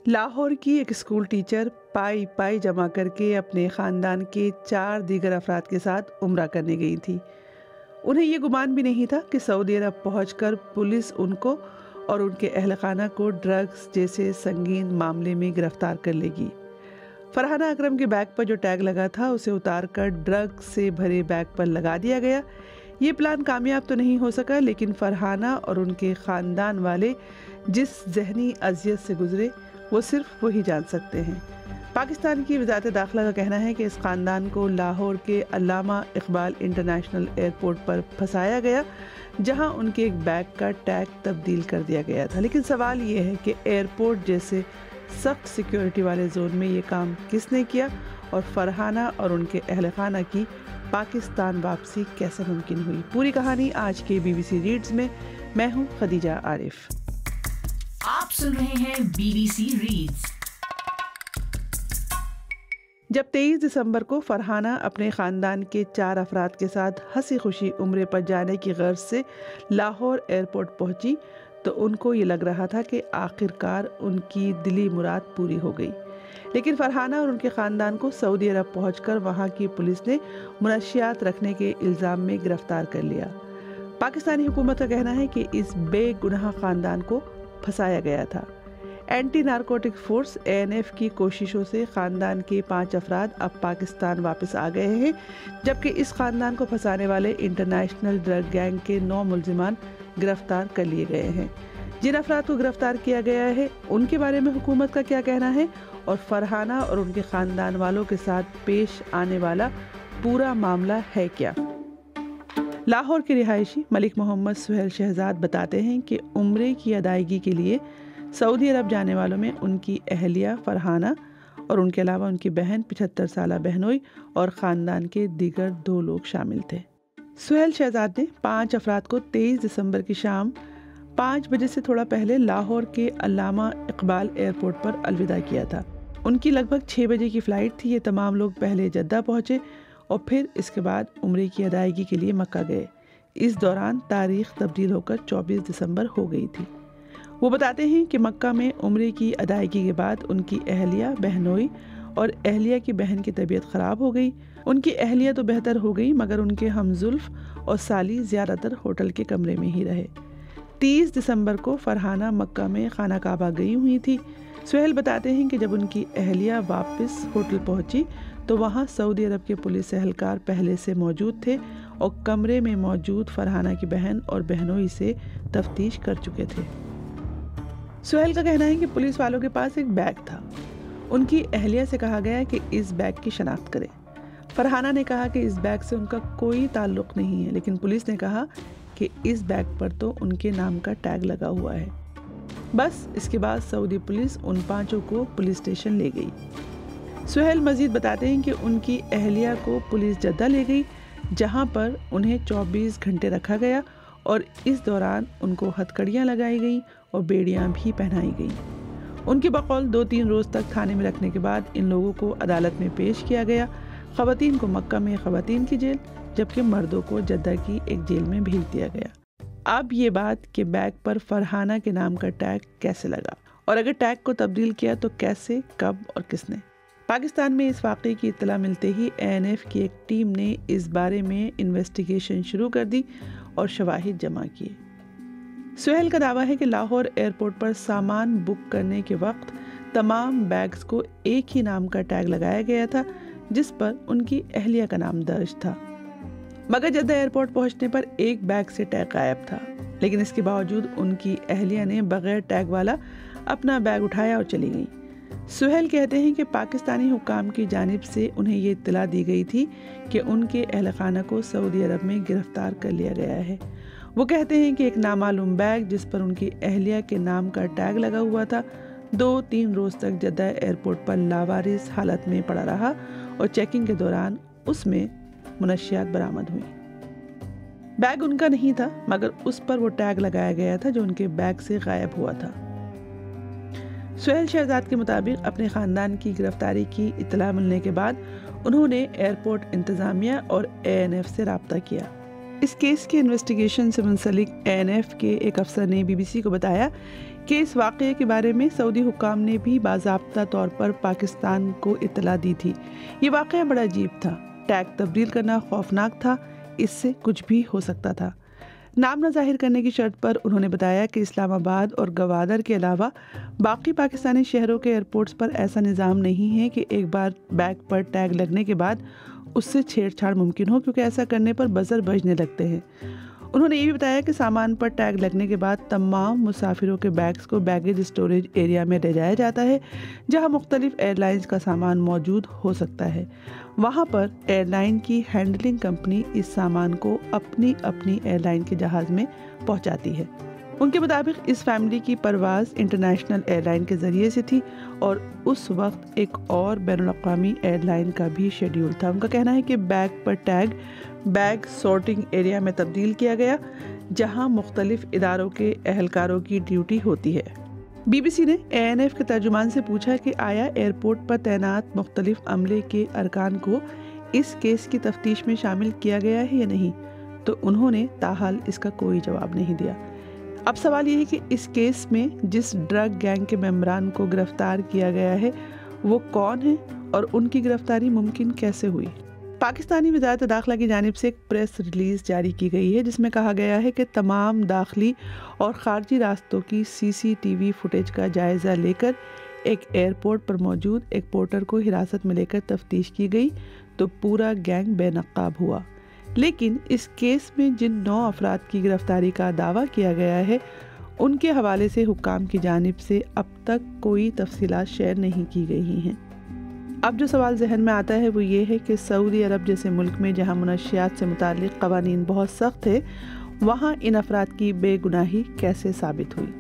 لاہور کی ایک school teacher پائی پائی جمع کر کے اپنے خاندان کے 4 دیگر افراد کے ساتھ عمرہ کرنے گئی تھی۔ انہیں یہ گمان بھی نہیں تھا کہ سعودی عرب پہنچ کر پولیس ان کو اور ان کے اہل خانہ کو ڈرگز جیسے سنگین معاملے میں گرفتار کر لے گی۔ فرحانہ اکرم کے بیگ پر جو ٹیگ لگا تھا اسے اتار کر ڈرگ سے بھرے بیگ پر لگا دیا گیا۔ یہ پلان کامیاب تو نہیں ہو سکا، لیکن فرحانہ اور ان کے خاندان والے جس ذہنی اذیت سے گزرے وہ صرف وہی جان سکتے ہیں۔ پاکستان کی وزارت داخلہ کا کہنا ہے کہ اس خاندان کو لاہور کے علامہ اقبال انٹرنیشنل ایئرپورٹ پر پھنسایا گیا، جہاں ان کے ایک بیگ کا ٹیگ تبدیل کر دیا گیا تھا۔ لیکن سوال یہ ہے کہ ایئرپورٹ جیسے سخت سیکیورٹی والے زون میں یہ کام کس نے کیا، اور فرحانہ اور ان کے اہل خانہ کی پاکستان واپسی کیسے ممکن ہوئی؟ پوری کہانی آج کے BBC ریڈز میں ہوں خدیجہ عارف۔ آپ سن رہے ہیں BBC ریڈز۔ جب 23 دسمبر کو فرحانہ اپنے خاندان کے 4 افراد کے ساتھ ہنسی خوشی عمرے پر جانے کی غرض سے لاہور ایئرپورٹ پہنچی تو ان کو یہ لگ رہا تھا کہ آخر کار ان کی دلی مراد پوری ہو گئی۔ لیکن فرحانہ اور ان کے خاندان کو سعودی عرب پہنچ کر وہاں کی پولیس نے منشیات رکھنے کے الزام میں گرفتار کر لیا۔ پاکستانی حکومت کا کہنا ہے کہ اس بے گناہ خاندان کو پھنسایا گیا تھا۔ اینٹی نارکوٹک فورس ANF کی کوششوں سے خاندان کے 5 افراد اب پاکستان واپس آ گئے ہیں، جبکہ اس خاندان کو پھنسانے والے انٹرنیشنل ڈرگ گینگ کے 9 ملزمان گرفتار کر لیے گئے ہیں۔ جن افراد کو گرفتار کیا گیا ہے ان کے بارے میں حکومت کا کیا کہنا ہے، اور فرحانہ اور ان کے خاندان والوں کے ساتھ پیش آنے والا پورا معاملہ ہے کیا؟ لاہور کے رہائشی ملک محمد سہیل شہزاد بتاتے ہیں کہ عمرے کی ادائیگی کے لیے سعودی عرب جانے والوں میں ان کی اہلیہ فرحانہ اور ان کے علاوہ ان کی بہن 75 سالہ بہنوئی اور خاندان کے دیگر 2 لوگ شامل تھے۔ سہیل شہزاد نے 5 افراد کو 23 دسمبر کی شام 5 بجے سے تھوڑا پہلے لاہور کے علامہ اقبال ایئرپورٹ پر الوداع کیا تھا۔ ان کی لگ بھگ 6 بجے کی فلائٹ تھی۔ یہ تمام لوگ پہلے جدہ پہنچے اور پھر اس کے بعد عمرے کی ادائیگی کے لیے مکہ گئے۔ اس دوران تاریخ تبدیل ہو کر 24 دسمبر ہو گئی تھی۔ وہ بتاتے ہیں کہ مکہ میں عمرے کی ادائیگی کے بعد ان کی اہلیہ بہنوئی اور اہلیہ کی بہن کی طبیعت خراب ہو گئی۔ ان کی اہلیہ تو بہتر ہو گئی، مگر ان کے ہمزلف اور سالی زیادہ تر ہوٹل کے کمرے میں ہی رہے۔ 30 دسمبر کو فرحانہ مکہ میں خانہ کعبہ گئی ہوئی تھی۔ سہیل بتاتے ہیں کہ جب ان کی اہلیہ واپس ہوٹل پہنچی تو وہاں سعودی عرب کے پولیس اہلکار پہلے سے موجود تھے اور کمرے میں موجود فرحانہ کی بہن اور بہنوئی سے تفتیش کر چکے تھے۔ سہیل کا کہنا ہے کہ پولیس والوں کے پاس ایک بیگ تھا۔ ان کی اہلیہ سے کہا گیا کہ اس بیگ کی شناخت کرے۔ فرحانہ نے کہا کہ اس بیگ سے ان کا کوئی تعلق نہیں ہے، لیکن پولیس نے کہا کہ اس بیگ پر تو ان کے نام کا ٹیگ لگا ہوا ہے۔ بس اس کے بعد سعودی پولیس ان 5 کو پولیس اسٹیشن لے گئی۔ سہیل مزید بتاتے ہیں کہ ان کی اہلیہ کو پولیس جدہ لے گئی، جہاں پر انہیں 24 گھنٹے رکھا گیا اور اس دوران ان کو ہتھکڑیاں لگائی گئیں اور بیڑیاں بھی پہنائی گئیں۔ ان کے بقول 2-3 روز تک تھانے میں رکھنے کے بعد ان لوگوں کو عدالت میں پیش کیا گیا۔ خواتین کو مکہ میں خواتین کی جیل، جبکہ مردوں کو جدہ کی ایک جیل میں بھیج دیا گیا۔ اب یہ بات کہ بیگ پر فرحانہ کے نام کا ٹیگ کیسے لگا، اور اگر ٹیگ کو تبدیل کیا تو کیسے، کب اور کس نے؟ پاکستان میں اس واقعے کی اطلاع ملتے ہی ANF کی ایک ٹیم نے اس بارے میں انویسٹیگیشن شروع کر دی اور شواہد جمع کیے۔ سہیل کا دعویٰ ہے کہ لاہور ایئرپورٹ پر سامان بک کرنے کے وقت تمام بیگز کو ایک ہی نام کا ٹیگ لگایا گیا تھا، جس پر ان کی اہلیہ کا نام درج تھا، مگر جدہ ایئرپورٹ پہنچنے پر ایک بیگ سے ٹیگ غائب تھا۔ لیکن اس کے باوجود ان کی اہلیہ نے بغیر ٹیگ والا اپنا بیگ اٹھایا اور چلی گئی۔ سہیل کہتے ہیں کہ پاکستانی حکام کی جانب سے انہیں یہ اطلاع دی گئی تھی کہ ان کے اہل خانہ کو سعودی عرب میں گرفتار کر لیا گیا ہے۔ وہ کہتے ہیں کہ ایک نامعلوم بیگ جس پر ان کی اہلیہ کے نام کا ٹیگ لگا ہوا تھا 2-3 روز تک جدہ ایئرپورٹ پر لاوارث حالت میں پڑا رہا اور چیکنگ کے دوران اس میں منشیات برآمد ہوئی۔ بیگ ان کا نہیں تھا، مگر اس پر وہ ٹیگ لگایا گیا تھا جو ان کے بیگ سے غائب ہوا تھا۔ سہیل شہزاد کے مطابق اپنے خاندان کی گرفتاری کی اطلاع ملنے کے بعد انہوں نے ایئرپورٹ انتظامیہ اور ANF سے رابطہ کیا۔ اس کیس کی انویسٹیگیشن سے منسلک ANF کے ایک افسر نے BBC کو بتایا کہ اس واقعے کے بارے میں سعودی حکام نے بھی باضابطہ طور پر پاکستان کو اطلاع دی تھی۔ یہ واقعہ بڑا عجیب تھا، ٹیگ تبدیل کرنا خوفناک تھا، اس سے کچھ بھی ہو سکتا تھا۔ نام نہ ظاہر کرنے کی شرط پر انہوں نے بتایا کہ اسلام آباد اور گوادر کے علاوہ باقی پاکستانی شہروں کے ایئرپورٹس پر ایسا نظام نہیں ہے کہ ایک بار بیگ پر ٹیگ لگنے کے بعد اس سے چھیڑ چھاڑ ممکن ہو، کیونکہ ایسا کرنے پر بزر بجنے لگتے ہیں۔ انہوں نے یہ بھی بتایا کہ سامان پر ٹیگ لگنے کے بعد تمام مسافروں کے بیگز کو بیگیج اسٹوریج ایریا میں لے جایا جاتا ہے، جہاں مختلف ایئر لائنز کا سامان موجود ہو سکتا ہے۔ وہاں پر ایئر لائن کی ہینڈلنگ کمپنی اس سامان کو اپنی ایئر لائن کے جہاز میں پہنچاتی ہے۔ ان کے مطابق اس فیملی کی پرواز انٹرنیشنل ایئر لائن کے ذریعے سے تھی اور اس وقت ایک اور بین الاقوامی ایئر لائن کا بھی شیڈیول تھا۔ ان کا کہنا ہے کہ بیگ پر ٹیگ بیگ سورٹنگ ایریا میں تبدیل کیا گیا، جہاں مختلف اداروں کے اہلکاروں کی ڈیوٹی ہوتی ہے۔ بی بی سی نے ANF کے ترجمان سے پوچھا کہ آیا ایئرپورٹ پر تعینات مختلف عملے کے ارکان کو اس کیس کی تفتیش میں شامل کیا گیا ہے یا نہیں، تو انہوں نے تاحال اس کا کوئی جواب نہیں دیا۔ اب سوال یہ ہے کہ اس کیس میں جس ڈرگ گینگ کے ممبران کو گرفتار کیا گیا ہے وہ کون ہیں اور ان کی گرفتاری ممکن کیسے ہوئی؟ پاکستانی وزارت داخلہ کی جانب سے ایک پریس ریلیز جاری کی گئی ہے جس میں کہا گیا ہے کہ تمام داخلی اور خارجی راستوں کی CCTV فوٹیج کا جائزہ لے کر ایک ایئرپورٹ پر موجود ایک پورٹر کو حراست میں لے کر تفتیش کی گئی تو پورا گینگ بے نقاب ہوا۔ لیکن اس کیس میں جن 9 افراد کی گرفتاری کا دعویٰ کیا گیا ہے ان کے حوالے سے حکام کی جانب سے اب تک کوئی تفصیلات شیئر نہیں کی گئی ہیں۔ اب جو سوال ذہن میں آتا ہے وہ یہ ہے کہ سعودی عرب جیسے ملک میں جہاں منشیات سے متعلق قوانین بہت سخت ہے، وہاں ان افراد کی بے گناہی کیسے ثابت ہوئی؟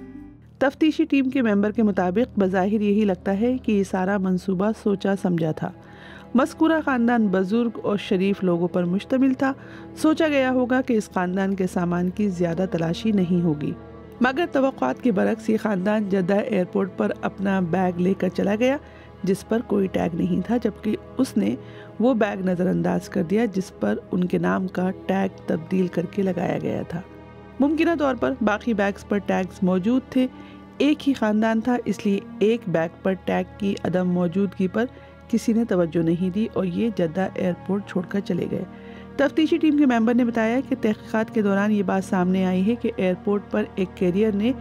تفتیشی ٹیم کے ممبر کے مطابق بظاہر یہی لگتا ہے کہ یہ سارا منصوبہ سوچا سمجھا تھا۔ مذکورہ خاندان بزرگ اور شریف لوگوں پر مشتمل تھا۔ سوچا گیا ہوگا کہ اس خاندان کے سامان کی زیادہ تلاشی نہیں ہوگی، مگر توقعات کے برعکس یہ خاندان جدہ ایئرپورٹ پر اپنا بیگ لے کر چلا گیا جس پر کوئی ٹیگ نہیں تھا، جبکہ اس نے وہ بیگ نظر انداز کر دیا جس پر ان کے نام کا ٹیگ تبدیل کر کے لگایا گیا تھا۔ ممکنہ طور پر باقی بیگز پر ٹیگز موجود تھے، ایک ہی خاندان تھا، اس لیے ایک بیگ پر ٹیگ کی عدم موجودگی پر کسی نے توجہ نہیں دی اور یہ جدہ ایئرپورٹ چھوڑ کر چلے گئے۔ تفتیشی ٹیم کے ممبر نے بتایا کہ تحقیقات کے دوران یہ بات سامنے آئی ہے کہ ایئرپورٹ پر ایک کیریئر نے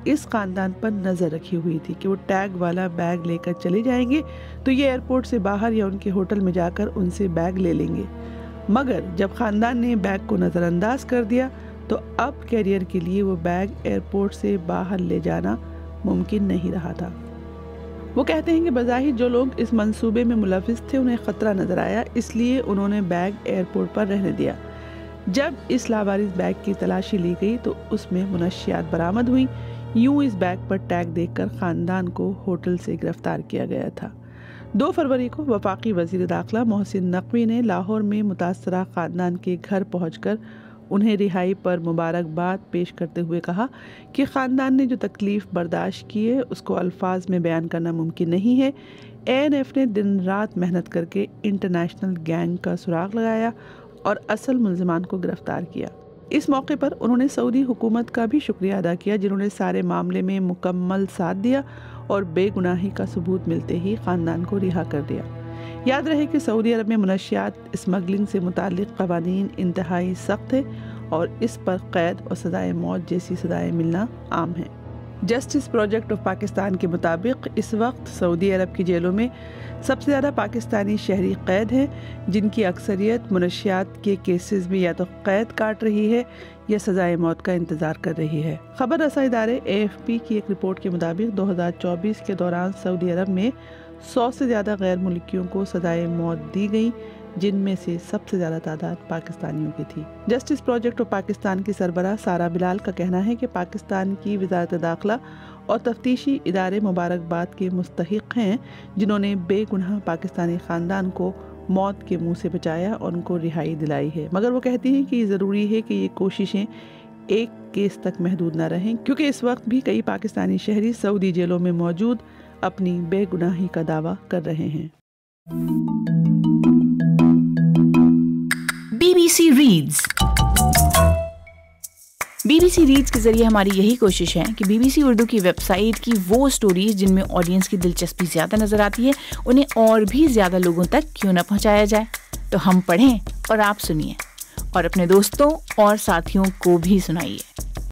اس خاندان پر نظر رکھی ہوئی تھی کہ وہ ٹیگ والا بیگ لے کر چلے جائیں گے تو یہ ایئرپورٹ سے باہر یا ان کے ہوٹل میں جا کر ان سے بیگ لے لیں گے، مگر جب خاندان نے بیگ کو نظر انداز کر دیا تو اب کیریئر کے لیے وہ بیگ ایئرپورٹ سے باہر لے جانا ممکن نہیں رہا تھا۔ وہ کہتے ہیں کہ بظاہر جو لوگ اس منصوبے میں ملوث تھے انہیں خطرہ نظر آیا، اس لیے انہوں نے بیگ ایئرپورٹ پر رہنے دیا۔ جب اس لاوارث بیگ کی تلاشی لی گئی تو اس میں منشیات برآمد ہوئی، یوں اس بیگ پر ٹیگ دیکھ کر خاندان کو ہوٹل سے گرفتار کیا گیا تھا۔ 2 فروری کو وفاقی وزیر داخلہ محسن نقوی نے لاہور میں متاثرہ خاندان کے گھر پہنچ کر انہیں رہائی پر مبارکباد پیش کرتے ہوئے کہا کہ خاندان نے جو تکلیف برداشت کی ہے اس کو الفاظ میں بیان کرنا ممکن نہیں ہے۔ ANF نے دن رات محنت کر کے انٹرنیشنل گینگ کا سراغ لگایا اور اصل ملزمان کو گرفتار کیا۔ اس موقع پر انہوں نے سعودی حکومت کا بھی شکریہ ادا کیا جنہوں نے سارے معاملے میں مکمل ساتھ دیا اور بے گناہی کا ثبوت ملتے ہی خاندان کو رہا کر دیا۔ یاد رہے کہ سعودی عرب میں منشیات اسمگلنگ سے متعلق قوانین انتہائی سخت ہے اور اس پر قید اور سزائے موت جیسی سزائیں ملنا عام ہیں۔ جسٹس پروجیکٹ آف پاکستان کے مطابق اس وقت سعودی عرب کی جیلوں میں سب سے زیادہ پاکستانی شہری قید ہیں، جن کی اکثریت منشیات کے کیسز میں یا تو قید کاٹ رہی ہے یا سزائے موت کا انتظار کر رہی ہے۔ خبر رساں ادارے AFP کی ایک رپورٹ کے مطابق 2024 کے دوران سعودی عرب میں 100 سے زیادہ غیر ملکیوں کو سزائے موت دی گئی، جن میں سے سب سے زیادہ تعداد پاکستانیوں کی تھی۔ جسٹس پروجیکٹ آف پاکستان کی سربراہ سارہ بلال کا کہنا ہے کہ پاکستان کی وزارت داخلہ اور تفتیشی ادارے مبارکباد کے مستحق ہیں جنہوں نے بے گناہ پاکستانی خاندان کو موت کے منہ سے بچایا اور ان کو رہائی دلائی ہے، مگر وہ کہتی ہیں کہ یہ ضروری ہے کہ یہ کوششیں ایک کیس تک محدود نہ رہیں، کیونکہ اس وقت بھی کئی پاکستانی شہری سعودی جیلوں میں موجود اپنی بے گناہی کا دعویٰ کر رہے ہیں۔ BBC Reads BBC ریڈز کے ذریعے ہماری یہی کوشش ہے کہ BBC اردو کی ویب سائٹ کی وہ سٹوریز جن میں آڈینس کی دلچسپی زیادہ نظر آتی ہے انہیں اور بھی زیادہ لوگوں تک کیوں نہ پہنچایا جائے. تو ہم پڑھیں اور آپ سنیے اور اپنے دوستوں اور ساتھیوں کو بھی سنائیے.